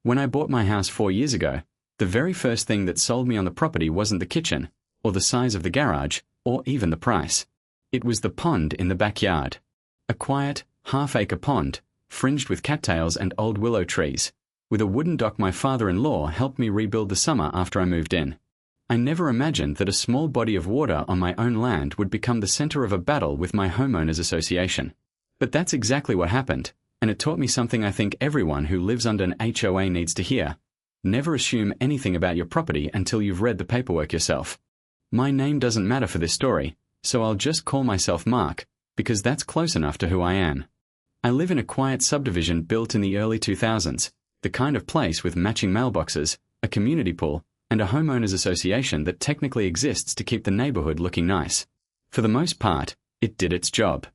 When I bought my house 4 years ago, the very first thing that sold me on the property wasn't the kitchen, or the size of the garage, or even the price. It was the pond in the backyard. A quiet, half-acre pond, fringed with cattails and old willow trees, with a wooden dock my father-in-law helped me rebuild the summer after I moved in. I never imagined that a small body of water on my own land would become the center of a battle with my homeowners association. But that's exactly what happened, and it taught me something I think everyone who lives under an HOA needs to hear. Never assume anything about your property until you've read the paperwork yourself. My name doesn't matter for this story, so I'll just call myself Mark, because that's close enough to who I am. I live in a quiet subdivision built in the early 2000s, the kind of place with matching mailboxes, a community pool, and a homeowners association that technically exists to keep the neighborhood looking nice. For the most part, it did its job.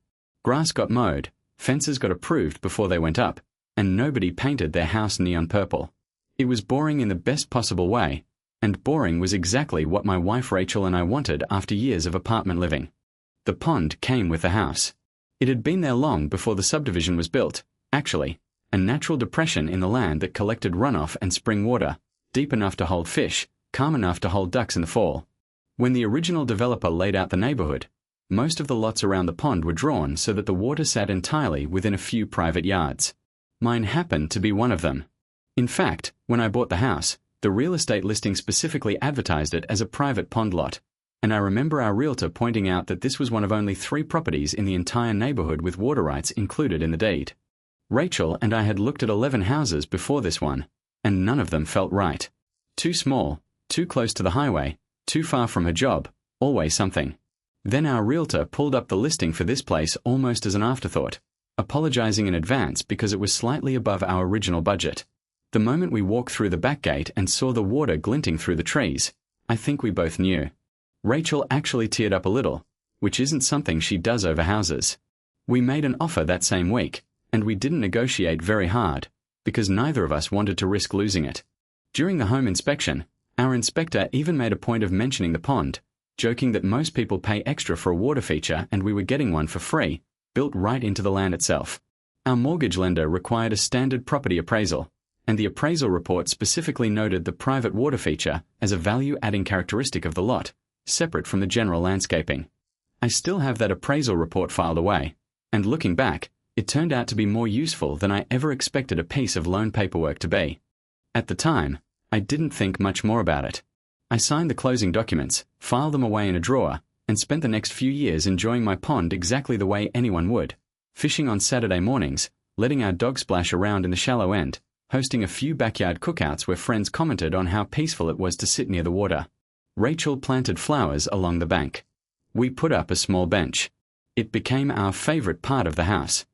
Grass got mowed, fences got approved before they went up, and nobody painted their house neon purple. It was boring in the best possible way, and boring was exactly what my wife Rachel and I wanted after years of apartment living. The pond came with the house. It had been there long before the subdivision was built, actually, a natural depression in the land that collected runoff and spring water, deep enough to hold fish, calm enough to hold ducks in the fall. When the original developer laid out the neighborhood, most of the lots around the pond were drawn so that the water sat entirely within a few private yards. Mine happened to be one of them. In fact, when I bought the house, the real estate listing specifically advertised it as a private pond lot, and I remember our realtor pointing out that this was one of only 3 properties in the entire neighborhood with water rights included in the deed. Rachel and I had looked at 11 houses before this one, and none of them felt right. Too small, too close to the highway, too far from her job, always something. Then our realtor pulled up the listing for this place almost as an afterthought, apologizing in advance because it was slightly above our original budget. The moment we walked through the back gate and saw the water glinting through the trees, I think we both knew. Rachel actually teared up a little, which isn't something she does over houses. We made an offer that same week, and we didn't negotiate very hard, because neither of us wanted to risk losing it. During the home inspection, our inspector even made a point of mentioning the pond, joking that most people pay extra for a water feature and we were getting one for free, built right into the land itself. Our mortgage lender required a standard property appraisal, and the appraisal report specifically noted the private water feature as a value-adding characteristic of the lot, separate from the general landscaping. I still have that appraisal report filed away, and looking back, it turned out to be more useful than I ever expected a piece of loan paperwork to be. At the time, I didn't think much more about it. I signed the closing documents, filed them away in a drawer, and spent the next few years enjoying my pond exactly the way anyone would, fishing on Saturday mornings, letting our dog splash around in the shallow end, hosting a few backyard cookouts where friends commented on how peaceful it was to sit near the water. Rachel planted flowers along the bank. We put up a small bench. It became our favorite part of the house.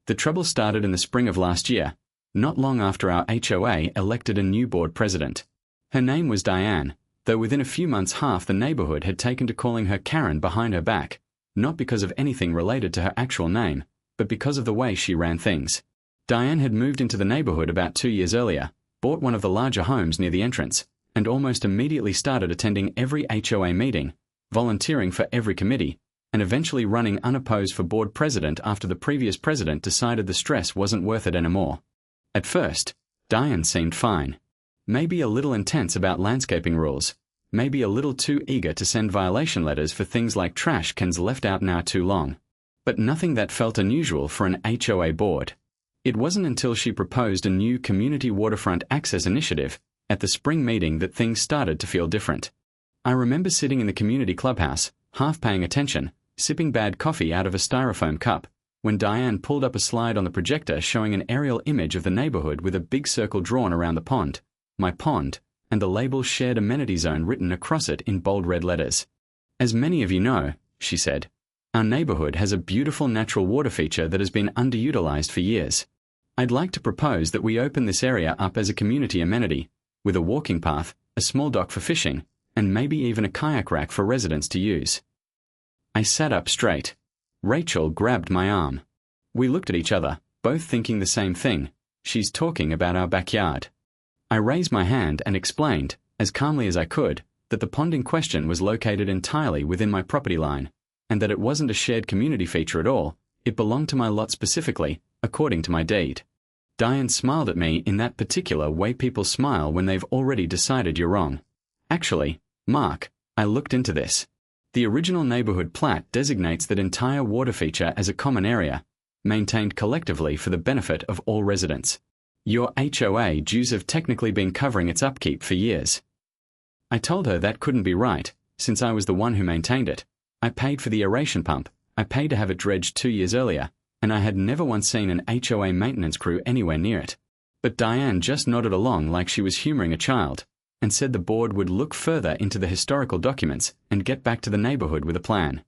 The trouble started in the spring of last year, not long after our HOA elected a new board president. Her name was Diane, though within a few months half the neighborhood had taken to calling her Karen behind her back, not because of anything related to her actual name, but because of the way she ran things. Diane had moved into the neighborhood about 2 years earlier, bought one of the larger homes near the entrance, and almost immediately started attending every HOA meeting, volunteering for every committee, and eventually running unopposed for board president after the previous president decided the stress wasn't worth it anymore. At first, Diane seemed fine. Maybe a little intense about landscaping rules, maybe a little too eager to send violation letters for things like trash cans left out now too long, but nothing that felt unusual for an HOA board. It wasn't until she proposed a new community waterfront access initiative at the spring meeting that things started to feel different. I remember sitting in the community clubhouse, half paying attention, sipping bad coffee out of a styrofoam cup, when Diane pulled up a slide on the projector showing an aerial image of the neighborhood with a big circle drawn around the pond, my pond, and the label Shared Amenity Zone written across it in bold red letters. As many of you know, she said, our neighborhood has a beautiful natural water feature that has been underutilized for years. I'd like to propose that we open this area up as a community amenity, with a walking path, a small dock for fishing, and maybe even a kayak rack for residents to use. I sat up straight. Rachel grabbed my arm. We looked at each other, both thinking the same thing. She's talking about our backyard. I raised my hand and explained, as calmly as I could, that the pond in question was located entirely within my property line, and that it wasn't a shared community feature at all, it belonged to my lot specifically, according to my deed. Diane smiled at me in that particular way people smile when they've already decided you're wrong. Actually, Mark, I looked into this. The original neighborhood plat designates that entire water feature as a common area, maintained collectively for the benefit of all residents. Your HOA dues have technically been covering its upkeep for years. I told her that couldn't be right, since I was the one who maintained it. I paid for the aeration pump, I paid to have it dredged 2 years earlier, and I had never once seen an HOA maintenance crew anywhere near it. But Diane just nodded along like she was humoring a child, and said the board would look further into the historical documents and get back to the neighborhood with a plan.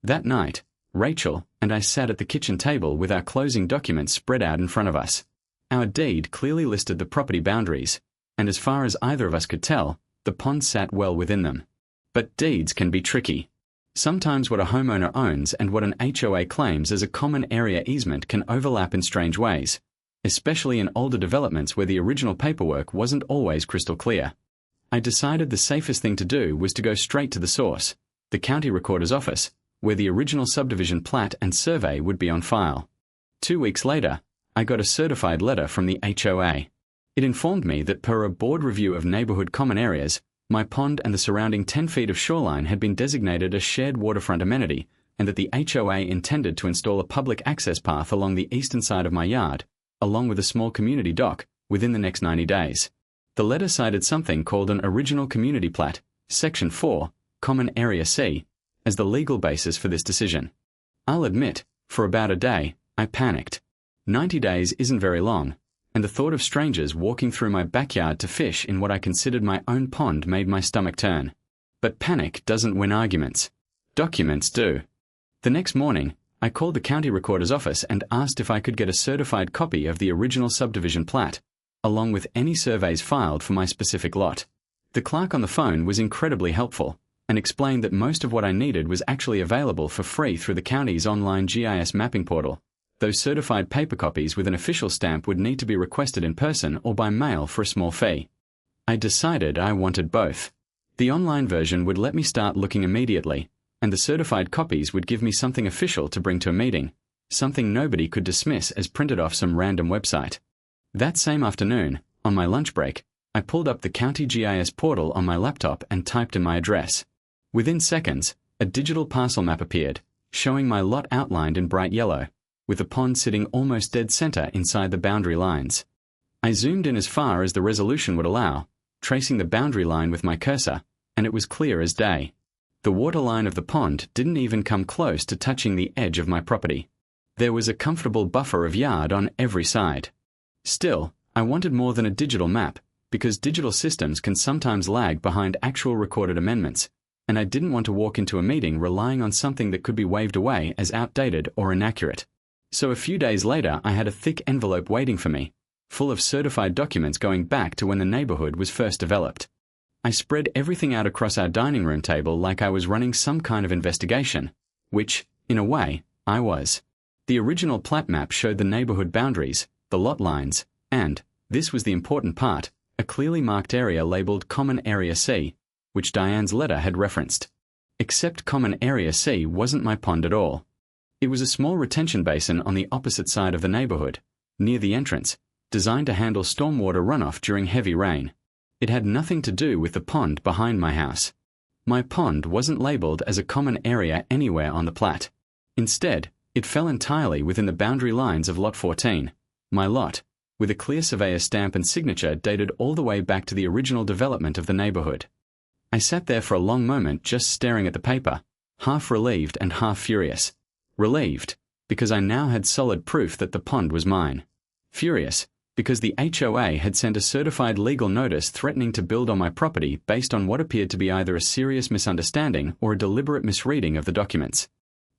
That night, Rachel and I sat at the kitchen table with our closing documents spread out in front of us. Our deed clearly listed the property boundaries, and as far as either of us could tell, the pond sat well within them. But deeds can be tricky. Sometimes what a homeowner owns and what an HOA claims as a common area easement can overlap in strange ways, especially in older developments where the original paperwork wasn't always crystal clear. I decided the safest thing to do was to go straight to the source, the county recorder's office, where the original subdivision plat and survey would be on file. 2 weeks later, I got a certified letter from the HOA. It informed me that per a board review of neighborhood common areas, my pond and the surrounding 10 feet of shoreline had been designated a shared waterfront amenity, and that the HOA intended to install a public access path along the eastern side of my yard, along with a small community dock, within the next 90 days. The letter cited something called an Original Community Plat, Section 4, Common Area C, as the legal basis for this decision. I'll admit, for about a day, I panicked. 90 days isn't very long, and the thought of strangers walking through my backyard to fish in what I considered my own pond made my stomach turn. But panic doesn't win arguments. Documents do. The next morning, I called the county recorder's office and asked if I could get a certified copy of the original subdivision plat, along with any surveys filed for my specific lot. The clerk on the phone was incredibly helpful, and explained that most of what I needed was actually available for free through the county's online GIS mapping portal. Those certified paper copies with an official stamp would need to be requested in person or by mail for a small fee. I decided I wanted both. The online version would let me start looking immediately, and the certified copies would give me something official to bring to a meeting, something nobody could dismiss as printed off some random website. That same afternoon, on my lunch break, I pulled up the county GIS portal on my laptop and typed in my address. Within seconds, a digital parcel map appeared, showing my lot outlined in bright yellow, with the pond sitting almost dead center inside the boundary lines. I zoomed in as far as the resolution would allow, tracing the boundary line with my cursor, and it was clear as day. The water line of the pond didn't even come close to touching the edge of my property. There was a comfortable buffer of yard on every side. Still, I wanted more than a digital map, because digital systems can sometimes lag behind actual recorded amendments, and I didn't want to walk into a meeting relying on something that could be waved away as outdated or inaccurate. So a few days later, I had a thick envelope waiting for me, full of certified documents going back to when the neighborhood was first developed. I spread everything out across our dining room table like I was running some kind of investigation, which, in a way, I was. The original plat map showed the neighborhood boundaries, the lot lines, and, this was the important part, a clearly marked area labeled Common Area C, which Diane's letter had referenced. Except Common Area C wasn't my pond at all. It was a small retention basin on the opposite side of the neighborhood, near the entrance, designed to handle stormwater runoff during heavy rain. It had nothing to do with the pond behind my house. My pond wasn't labeled as a common area anywhere on the plat. Instead, it fell entirely within the boundary lines of Lot 14, my lot, with a clear surveyor stamp and signature dated all the way back to the original development of the neighborhood. I sat there for a long moment just staring at the paper, half relieved and half furious. Relieved, because I now had solid proof that the pond was mine. Furious, because the HOA had sent a certified legal notice threatening to build on my property based on what appeared to be either a serious misunderstanding or a deliberate misreading of the documents.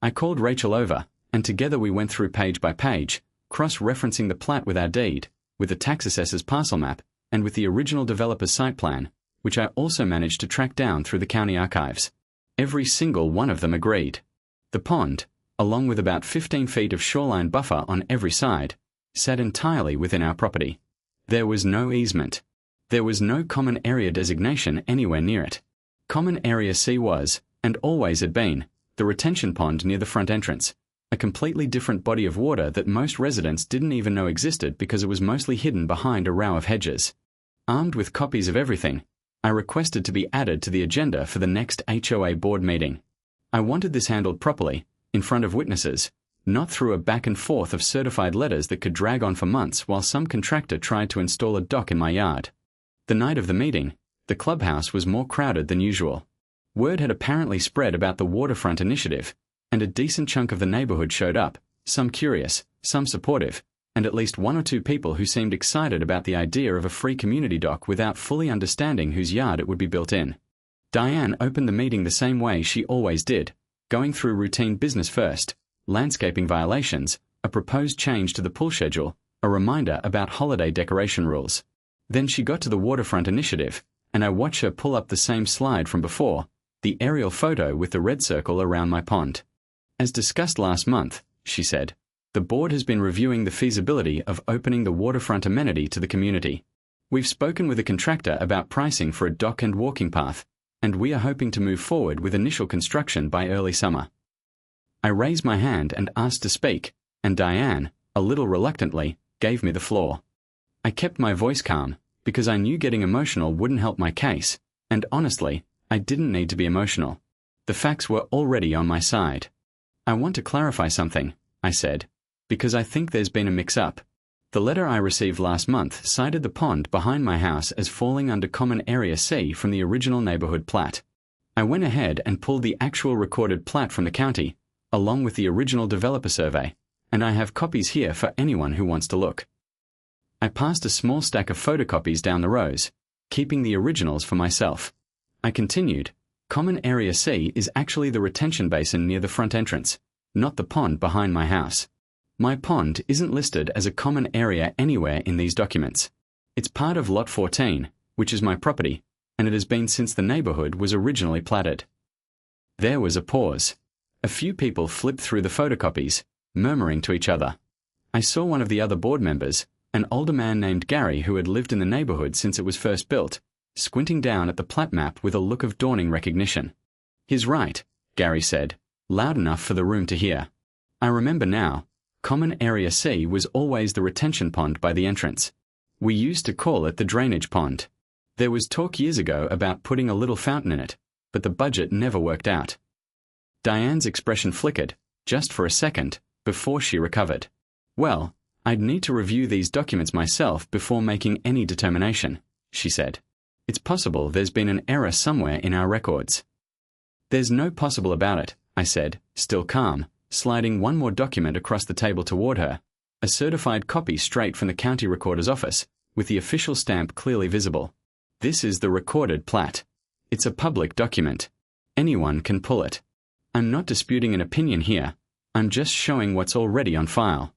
I called Rachel over, and together we went through page by page, cross-referencing the plat with our deed, with the tax assessor's parcel map, and with the original developer's site plan, which I also managed to track down through the county archives. Every single one of them agreed. The pond, along with about 15 feet of shoreline buffer on every side, sat entirely within our property. There was no easement. There was no common area designation anywhere near it. Common Area C was, and always had been, the retention pond near the front entrance, A completely different body of water that most residents didn't even know existed because it was mostly hidden behind a row of hedges. Armed with copies of everything, I requested to be added to the agenda for the next HOA board meeting. I wanted this handled properly, in front of witnesses, not through a back and forth of certified letters that could drag on for months while some contractor tried to install a dock in my yard. The night of the meeting, the clubhouse was more crowded than usual. Word had apparently spread about the waterfront initiative, and a decent chunk of the neighborhood showed up, some curious, some supportive, and at least one or two people who seemed excited about the idea of a free community dock without fully understanding whose yard it would be built in. Diane opened the meeting the same way she always did, going through routine business first, landscaping violations, a proposed change to the pool schedule, a reminder about holiday decoration rules. Then she got to the waterfront initiative, and I watched her pull up the same slide from before, the aerial photo with the red circle around my pond. As discussed last month, she said, the board has been reviewing the feasibility of opening the waterfront amenity to the community. We've spoken with a contractor about pricing for a dock and walking path, and we are hoping to move forward with initial construction by early summer. I raised my hand and asked to speak, and Diane, a little reluctantly, gave me the floor. I kept my voice calm, because I knew getting emotional wouldn't help my case, and honestly, I didn't need to be emotional. The facts were already on my side. I want to clarify something, I said, because I think there's been a mix-up. The letter I received last month cited the pond behind my house as falling under Common Area C from the original neighborhood plat. I went ahead and pulled the actual recorded plat from the county, along with the original developer survey, and I have copies here for anyone who wants to look. I passed a small stack of photocopies down the rows, keeping the originals for myself. I continued, Common Area C is actually the retention basin near the front entrance, not the pond behind my house. My pond isn't listed as a common area anywhere in these documents. It's part of Lot 14, which is my property, and it has been since the neighborhood was originally platted. There was a pause. A few people flipped through the photocopies, murmuring to each other. I saw one of the other board members, an older man named Gary who had lived in the neighborhood since it was first built, squinting down at the plat map with a look of dawning recognition. He's right, Gary said, loud enough for the room to hear. I remember now, Common Area C was always the retention pond by the entrance. We used to call it the drainage pond. There was talk years ago about putting a little fountain in it, but the budget never worked out. Diane's expression flickered, just for a second, before she recovered. Well, I'd need to review these documents myself before making any determination, she said. It's possible there's been an error somewhere in our records. There's no possible about it, I said, still calm, sliding one more document across the table toward her, a certified copy straight from the county recorder's office, with the official stamp clearly visible. This is the recorded plat. It's a public document. Anyone can pull it. I'm not disputing an opinion here, I'm just showing what's already on file.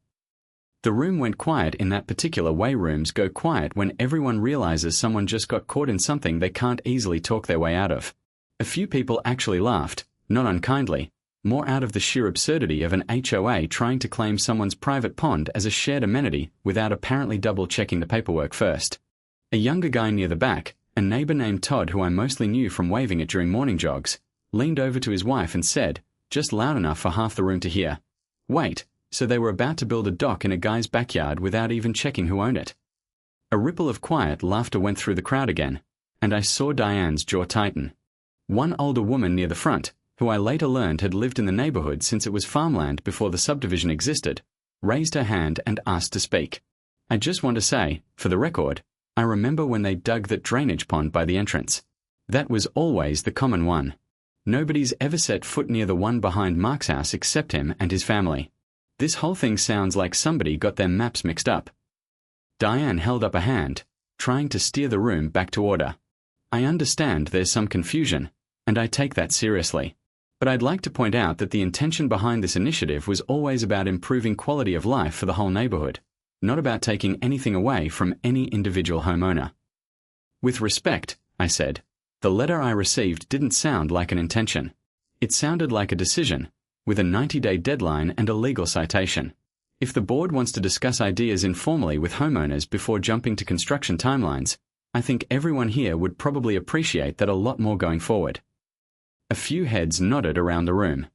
The room went quiet in that particular way rooms go quiet when everyone realizes someone just got caught in something they can't easily talk their way out of. A few people actually laughed, not unkindly, more out of the sheer absurdity of an HOA trying to claim someone's private pond as a shared amenity without apparently double-checking the paperwork first. A younger guy near the back, a neighbor named Todd who I mostly knew from waving it during morning jogs, leaned over to his wife and said, just loud enough for half the room to hear, "Wait, so they were about to build a dock in a guy's backyard without even checking who owned it?" A ripple of quiet laughter went through the crowd again, and I saw Diane's jaw tighten. One older woman near the front, who I later learned had lived in the neighborhood since it was farmland before the subdivision existed, raised her hand and asked to speak. I just want to say, for the record, I remember when they dug that drainage pond by the entrance. That was always the common one. Nobody's ever set foot near the one behind Mark's house except him and his family. This whole thing sounds like somebody got their maps mixed up. Diane held up a hand, trying to steer the room back to order. I understand there's some confusion, and I take that seriously. But I'd like to point out that the intention behind this initiative was always about improving quality of life for the whole neighborhood, not about taking anything away from any individual homeowner. With respect, I said, the letter I received didn't sound like an intention. It sounded like a decision, with a 90-day deadline and a legal citation. If the board wants to discuss ideas informally with homeowners before jumping to construction timelines, I think everyone here would probably appreciate that a lot more going forward. A few heads nodded around the room.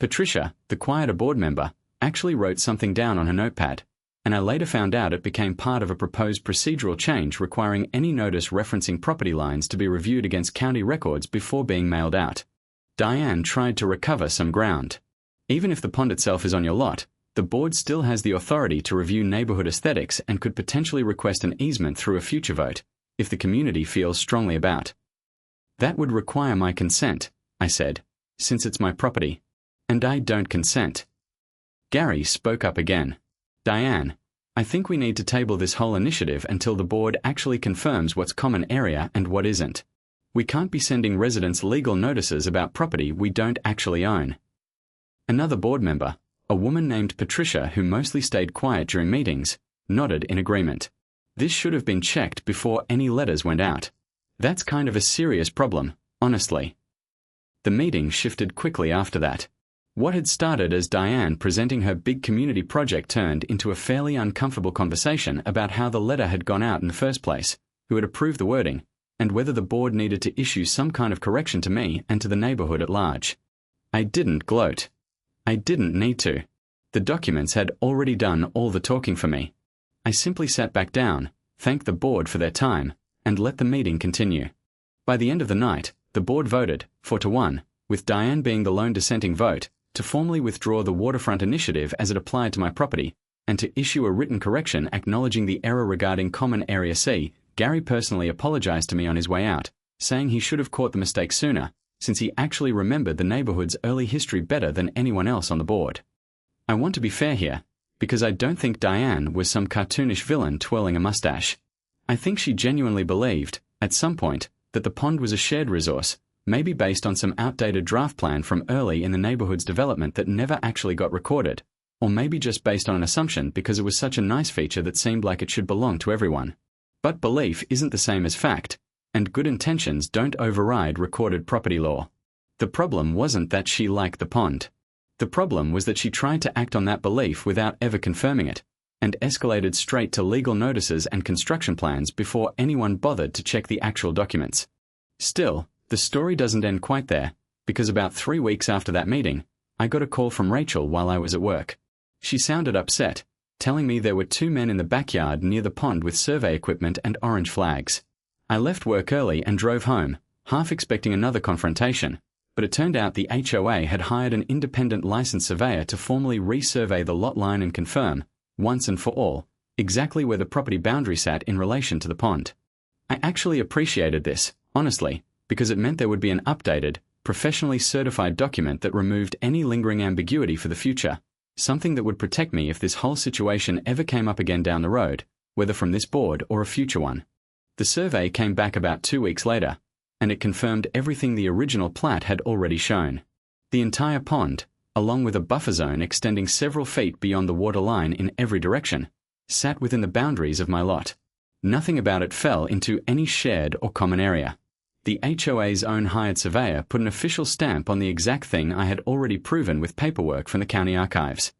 Patricia, the quieter board member, actually wrote something down on her notepad, and I later found out it became part of a proposed procedural change requiring any notice referencing property lines to be reviewed against county records before being mailed out. Diane tried to recover some ground. Even if the pond itself is on your lot, the board still has the authority to review neighborhood aesthetics and could potentially request an easement through a future vote, if the community feels strongly about. That would require my consent, I said, since it's my property. And I don't consent. Gary spoke up again. Diane, I think we need to table this whole initiative until the board actually confirms what's common area and what isn't. We can't be sending residents legal notices about property we don't actually own. Another board member, a woman named Patricia who mostly stayed quiet during meetings, nodded in agreement. This should have been checked before any letters went out. That's kind of a serious problem, honestly. The meeting shifted quickly after that. What had started as Diane presenting her big community project turned into a fairly uncomfortable conversation about how the letter had gone out in the first place, who had approved the wording, and whether the board needed to issue some kind of correction to me and to the neighborhood at large. I didn't gloat. I didn't need to. The documents had already done all the talking for me. I simply sat back down, thanked the board for their time, and let the meeting continue. By the end of the night, the board voted, 4-1, with Diane being the lone dissenting vote, to formally withdraw the waterfront initiative as it applied to my property, and to issue a written correction acknowledging the error regarding Common Area C. Gary personally apologized to me on his way out, saying he should have caught the mistake sooner, since he actually remembered the neighborhood's early history better than anyone else on the board. I want to be fair here, because I don't think Diane was some cartoonish villain twirling a mustache. I think she genuinely believed, at some point, that the pond was a shared resource, maybe based on some outdated draft plan from early in the neighborhood's development that never actually got recorded, or maybe just based on an assumption because it was such a nice feature that seemed like it should belong to everyone. But belief isn't the same as fact, and good intentions don't override recorded property law. The problem wasn't that she liked the pond. The problem was that she tried to act on that belief without ever confirming it, and escalated straight to legal notices and construction plans before anyone bothered to check the actual documents. Still, the story doesn't end quite there, because about 3 weeks after that meeting, I got a call from Rachel while I was at work. She sounded upset, telling me there were 2 men in the backyard near the pond with survey equipment and orange flags. I left work early and drove home, half expecting another confrontation, but it turned out the HOA had hired an independent licensed surveyor to formally resurvey the lot line and confirm, once and for all, exactly where the property boundary sat in relation to the pond. I actually appreciated this, honestly, because it meant there would be an updated, professionally certified document that removed any lingering ambiguity for the future, something that would protect me if this whole situation ever came up again down the road, whether from this board or a future one. The survey came back about 2 weeks later, and it confirmed everything the original plat had already shown. The entire pond, along with a buffer zone extending several feet beyond the water line in every direction, sat within the boundaries of my lot. Nothing about it fell into any shared or common area. The HOA's own hired surveyor put an official stamp on the exact thing I had already proven with paperwork from the county archives.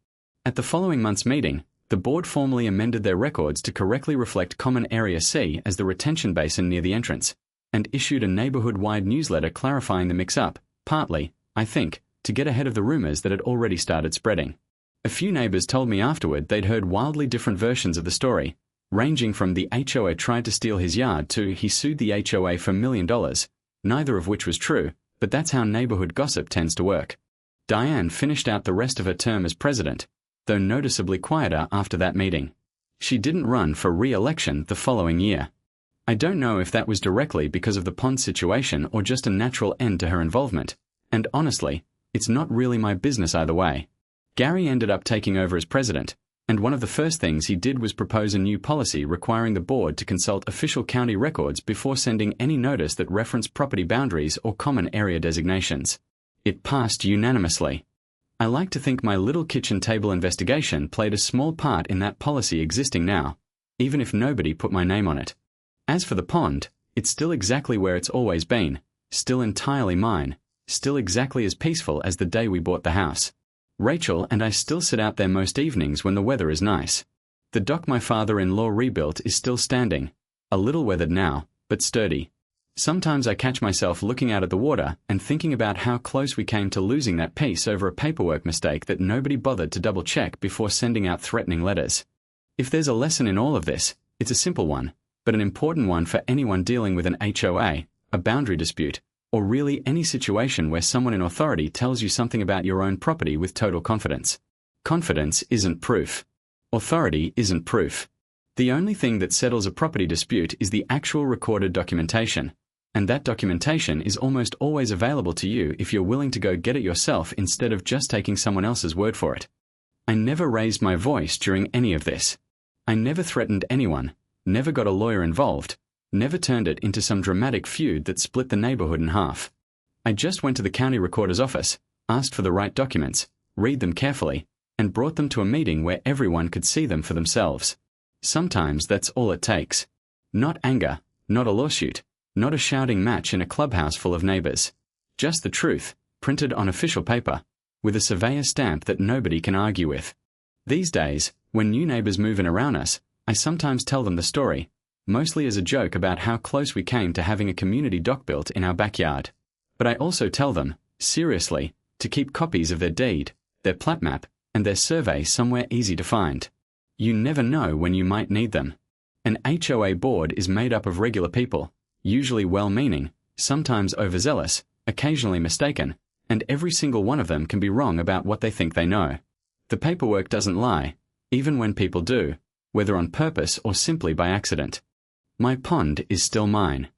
At the following month's meeting, the board formally amended their records to correctly reflect Common Area C as the retention basin near the entrance, and issued a neighborhood-wide newsletter clarifying the mix-up, partly, I think, to get ahead of the rumors that had already started spreading. A few neighbors told me afterward they'd heard wildly different versions of the story, ranging from the HOA tried to steal his yard to he sued the HOA for $1 million, neither of which was true, but that's how neighborhood gossip tends to work. Diane finished out the rest of her term as president, though noticeably quieter after that meeting. She didn't run for re-election the following year. I don't know if that was directly because of the pond situation or just a natural end to her involvement, and honestly, it's not really my business either way. Gary ended up taking over as president, and one of the first things he did was propose a new policy requiring the board to consult official county records before sending any notice that referenced property boundaries or common area designations. It passed unanimously. I like to think my little kitchen table investigation played a small part in that policy existing now, even if nobody put my name on it. As for the pond, it's still exactly where it's always been, still entirely mine, still exactly as peaceful as the day we bought the house. Rachel and I still sit out there most evenings when the weather is nice. The dock my father-in-law rebuilt is still standing, a little weathered now, but sturdy. Sometimes I catch myself looking out at the water and thinking about how close we came to losing that piece over a paperwork mistake that nobody bothered to double-check before sending out threatening letters. If there's a lesson in all of this, it's a simple one, but an important one for anyone dealing with an HOA, a boundary dispute, or really any situation where someone in authority tells you something about your own property with total confidence. Confidence isn't proof. Authority isn't proof. The only thing that settles a property dispute is the actual recorded documentation, and that documentation is almost always available to you if you're willing to go get it yourself instead of just taking someone else's word for it. I never raised my voice during any of this. I never threatened anyone, never got a lawyer involved, never turned it into some dramatic feud that split the neighborhood in half. I just went to the county recorder's office, asked for the right documents, read them carefully, and brought them to a meeting where everyone could see them for themselves. Sometimes that's all it takes. Not anger, not a lawsuit, not a shouting match in a clubhouse full of neighbors. Just the truth, printed on official paper, with a surveyor stamp that nobody can argue with. These days, when new neighbors move in around us, I sometimes tell them the story, mostly as a joke about how close we came to having a community dock built in our backyard. But I also tell them, seriously, to keep copies of their deed, their plat map, and their survey somewhere easy to find. You never know when you might need them. An HOA board is made up of regular people, usually well-meaning, sometimes overzealous, occasionally mistaken, and every single one of them can be wrong about what they think they know. The paperwork doesn't lie, even when people do, whether on purpose or simply by accident. My pond is still mine.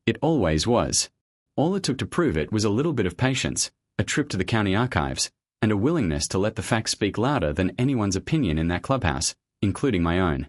It always was. All it took to prove it was a little bit of patience, a trip to the county archives, and a willingness to let the facts speak louder than anyone's opinion in that clubhouse, including my own.